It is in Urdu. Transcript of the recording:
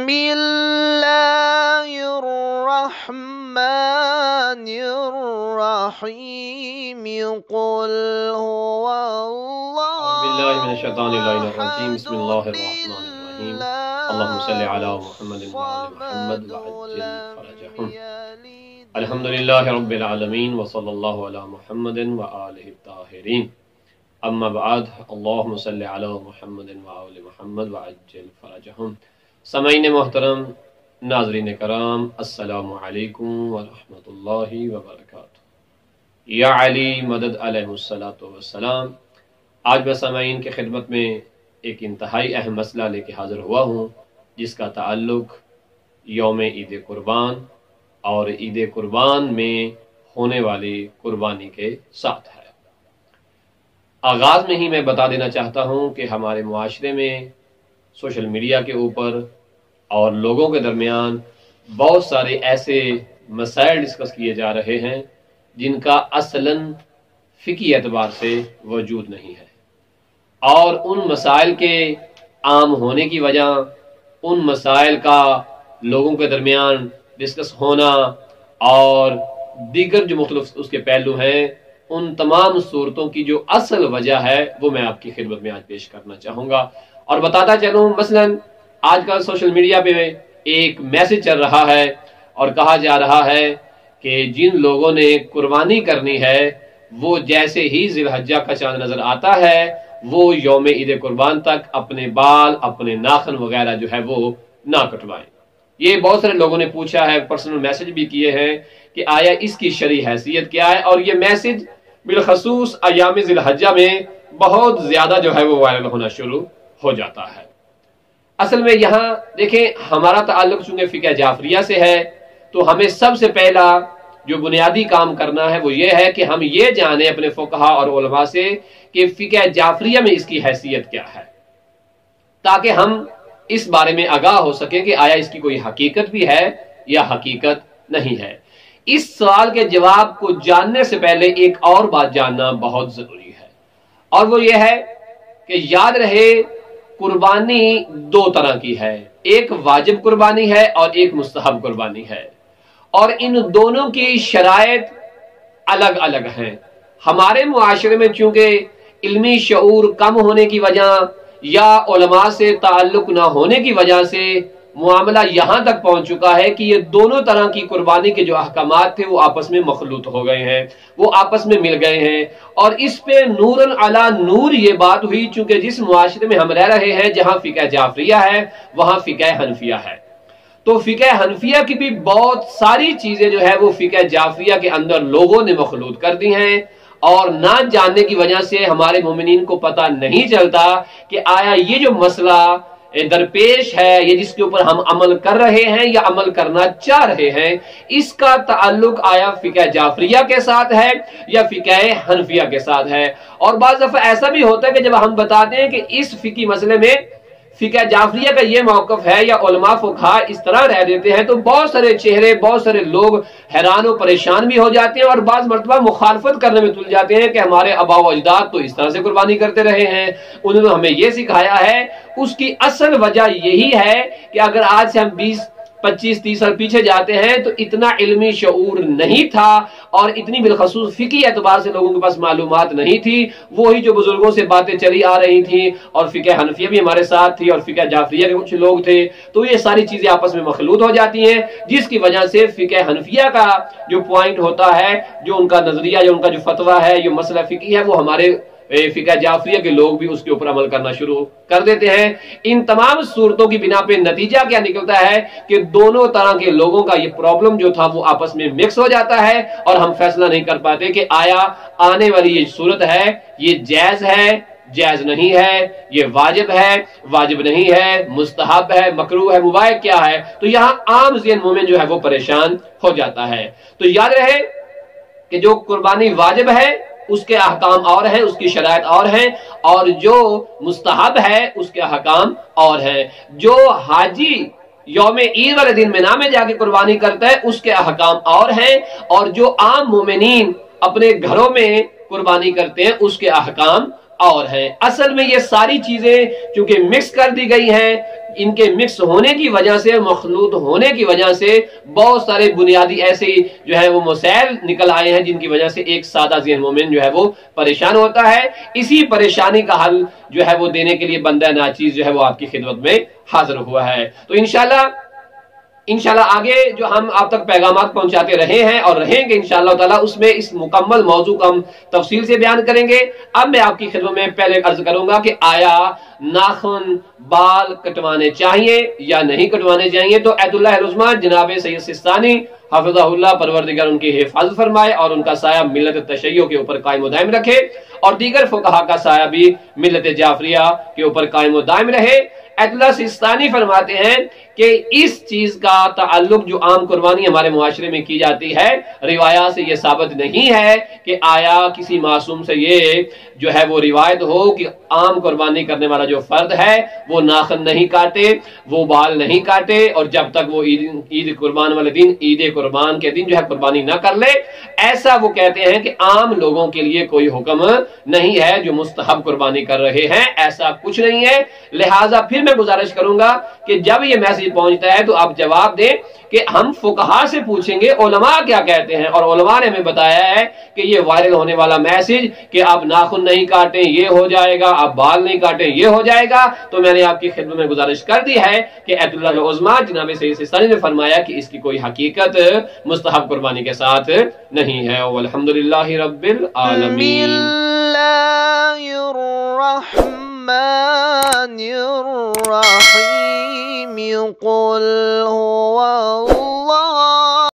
الله الرحمن الرحيم قل هو الله بالله من الشيطان الرجيم بسم الله الرحمن الرحيم اللهم صل على محمد وعلى محمد وعجل فرجهم الحمد لله رب العالمين وصلى الله على محمد وآله الطاهرين اما بعد اللهم صل على محمد وآل محمد وعجل فرجهم سامعین محترم، ناظرین کرام، السلام علیکم ورحمۃ اللہ وبرکاتہ۔ یا علی مدد علیہ السلام۔ آج میں سامعین کی خدمت میں ایک انتہائی اہم مسئلہ لے کے حاضر ہوا ہوں، جس کا تعلق یوم عید قربان اور عید قربان میں ہونے والی قربانی کے ساتھ ہے۔ آغاز میں ہی میں بتا دینا چاہتا ہوں کہ ہمارے معاشرے میں سوشل میڈیا کے اوپر اور لوگوں کے درمیان بہت سارے ایسے مسائل ڈسکس کیے جا رہے ہیں جن کا اصلاً فقہی اعتبار سے وجود نہیں ہے، اور ان مسائل کے عام ہونے کی وجہ، ان مسائل کا لوگوں کے درمیان ڈسکس ہونا اور دیگر جو مختلف اس کے پہلو ہیں، ان تمام صورتوں کی جو اصل وجہ ہے وہ میں آپ کی خدمت میں آج پیش کرنا چاہوں گا اور بتاتا چلوں۔ مثلاً آج کل سوشل میڈیا پہ ایک میسج چل رہا ہے اور کہا جا رہا ہے کہ جن لوگوں نے قربانی کرنی ہے وہ جیسے ہی ذی الحجہ کا چاند نظر آتا ہے وہ یوم عید قربان تک اپنے بال، اپنے ناخن وغیرہ جو ہے وہ نہ کٹوائیں۔ یہ بہت سارے لوگوں نے پوچھا ہے، پرسنل میسج بھی کیے ہیں کہ آیا اس کی شرعی حیثیت کیا ہے، اور یہ میسج بالخصوص ایام ذی الحجہ میں بہت زیادہ جو ہے وہ وائرل ہونا شروع ہو جاتا ہے۔ اصل میں یہاں دیکھیں، ہمارا تعلق چونکہ فقہ جعفریہ سے ہے تو ہمیں سب سے پہلا جو بنیادی کام کرنا ہے وہ یہ ہے کہ ہم یہ جانیں اپنے فقہا اور علماء سے کہ فقہ جعفریہ میں اس کی حیثیت کیا ہے، تاکہ ہم اس بارے میں آگاہ ہو سکیں کہ آیا اس کی کوئی حقیقت بھی ہے یا حقیقت نہیں ہے۔ اس سوال کے جواب کو جاننے سے پہلے ایک اور بات جاننا بہت ضروری ہے، اور وہ یہ ہے کہ یاد رہے قربانی دو طرح کی ہے، ایک واجب قربانی ہے اور ایک مستحب قربانی ہے، اور ان دونوں کی شرائط الگ الگ ہیں۔ ہمارے معاشرے میں چونکہ علمی شعور کم ہونے کی وجہ یا علماء سے تعلق نہ ہونے کی وجہ سے معاملہ یہاں تک پہنچ چکا ہے کہ یہ دونوں طرح کی قربانی کے جو احکامات تھے وہ آپس میں مخلوط ہو گئے ہیں، وہ آپس میں مل گئے ہیں، اور اس پہ نورن علی نور یہ بات ہوئی چونکہ جس معاشرے میں ہم رہ رہے ہیں جہاں فقہ جعفریہ ہے وہاں فقہ حنفیہ ہے، تو فقہ حنفیہ کی بھی بہت ساری چیزیں جو ہے وہ فقہ جعفریہ کے اندر لوگوں نے مخلوط کر دی ہیں، اور نہ جاننے کی وجہ سے ہمارے مومنین کو پتہ نہیں چلتا کہ آیا یہ جو مسئلہ درپیش ہے، یہ جس کے اوپر ہم عمل کر رہے ہیں یا عمل کرنا چاہ رہے ہیں، اس کا تعلق آیا فقہ جعفریہ کے ساتھ ہے یا فقہ حنفیہ کے ساتھ ہے۔ اور بعض دفعہ ایسا بھی ہوتا ہے کہ جب ہم بتاتے ہیں کہ اس فقہی مسئلے میں فقہ جعفریہ کا یہ موقف ہے یا علماء فقہا اس طرح رہ دیتے ہیں تو بہت سارے چہرے، بہت سارے لوگ حیران و پریشان بھی ہو جاتے ہیں، اور بعض مرتبہ مخالفت کرنے میں تل جاتے ہیں کہ ہمارے آباء و اجداد تو اس طرح سے قربانی کرتے رہے ہیں، انہوں نے ہمیں یہ سکھایا ہے۔ اس کی اصل وجہ یہی ہے کہ اگر آج سے ہم 20-25-30 سال پیچھے جاتے ہیں تو اتنا علمی شعور نہیں تھا اور اتنی بالخصوص فقہی اعتبار سے لوگوں کے پاس معلومات نہیں تھی، وہی جو بزرگوں سے باتیں چلی آ رہی تھیں، اور فقہ حنفیہ بھی ہمارے ساتھ تھی اور فقہ جعفریہ کے کچھ لوگ تھے، تو یہ ساری چیزیں آپس میں مخلوط ہو جاتی ہیں، جس کی وجہ سے فقہ حنفیہ کا جو پوائنٹ ہوتا ہے، جو ان کا نظریہ، جو ان کا جو فتویٰ ہے، جو مسئلہ فقہی ہے، وہ ہمارے فقہ جعفریہ کے لوگ بھی اس کے اوپر عمل کرنا شروع کر دیتے ہیں۔ ان تمام صورتوں کی بنا پہ نتیجہ کیا نکلتا ہے کہ دونوں طرح کے لوگوں کا یہ پرابلم جو تھا وہ آپس میں مکس ہو جاتا ہے، اور ہم فیصلہ نہیں کر پاتے کہ آیا آنے والی یہ صورت ہے یہ جائز ہے، جائز نہیں ہے، یہ واجب ہے، واجب نہیں ہے، مستحب ہے، مکروہ ہے، مباح کیا ہے۔ تو یہاں عام ذہن مومن جو ہے وہ پریشان ہو جاتا ہے۔ تو یاد رہے کہ جو قربانی واجب ہے اس کے احکام اور ہیں، اس کی شرائط اور ہیں، اور جو مستحب ہے اس کے احکام اور ہیں۔ جو حاجی یوم عید والے دن مینا میں جا کے قربانی کرتا ہے اس کے احکام اور ہیں، اور جو عام مومنین اپنے گھروں میں قربانی کرتے ہیں اس کے احکام اور ہیں۔ اصل میں یہ ساری چیزیں چونکہ مکس کر دی گئی ہیں، ان کے مکس ہونے کی وجہ سے، مخلوط ہونے کی وجہ سے بہت سارے بنیادی ایسے جو ہے وہ مسائل نکل آئے ہیں جن کی وجہ سے ایک سادہ ذہن مومن جو ہے وہ پریشان ہوتا ہے۔ اسی پریشانی کا حل جو ہے وہ دینے کے لیے بندہ ناچیز جو ہے وہ آپ کی خدمت میں حاضر ہوا ہے۔ تو انشاءاللہ آگے جو ہم آپ تک پیغامات پہنچاتے رہے ہیں اور رہیں گے انشاءاللہ تعالی، اس میں اس مکمل موضوع کو ہم تفصیل سے بیان کریں گے۔ اب میں آپ کی خدمت میں پہلے عرض کروں گا کہ آیا ناخن بال کٹوانے چاہیے یا نہیں کٹوانے چاہیے؟ تو ایت اللہ العظمہ جناب سید سستانی حفظہ اللہ، پروردگار ان کی حفاظت فرمائے اور ان کا سایہ ملت تشیع کے اوپر قائم و دائم رکھے، اور دیگر فقہا کا سایہ بھی ملت جعفریہ کے اوپر قائم و دائم رہے۔ ایت اللہ سستانی فرماتے ہیں کہ اس چیز کا تعلق جو عام قربانی ہمارے معاشرے میں کی جاتی ہے، روایات سے یہ ثابت نہیں ہے کہ آیا کسی معصوم سے یہ جو ہے وہ روایت ہو کہ عام قربانی کرنے والا جو فرد ہے وہ ناخن نہیں کاٹے، وہ بال نہیں کاٹے، اور جب تک وہ عید قربان والے دن، عید قربان کے دن جو ہے قربانی نہ کر لے۔ ایسا وہ کہتے ہیں کہ عام لوگوں کے لیے کوئی حکم نہیں ہے جو مستحب قربانی کر رہے ہیں، ایسا کچھ نہیں ہے۔ لہٰذا پھر میں گزارش کروں گا کہ جب یہ میسج پہنچتا ہے تو آپ جواب دیں کہ ہم فقہا سے پوچھیں گے علماء کیا کہتے ہیں، اور علماء نے ہمیں بتایا ہے کہ یہ وائرل ہونے والا میسج کہ آپ ناخن نہیں کاٹیں یہ ہو جائے گا، آپ بال نہیں کاٹیں یہ ہو جائے گا، تو میں نے آپ کی خدمت میں گزارش کر دی ہے کہ ایت اللہ العظمہ جناب سید سستانی نے فرمایا کہ اس کی کوئی حقیقت مستحب قربانی کے ساتھ نہیں ہے۔ والحمدللہ رب العالمین۔ الرحمن الرحيم قل هو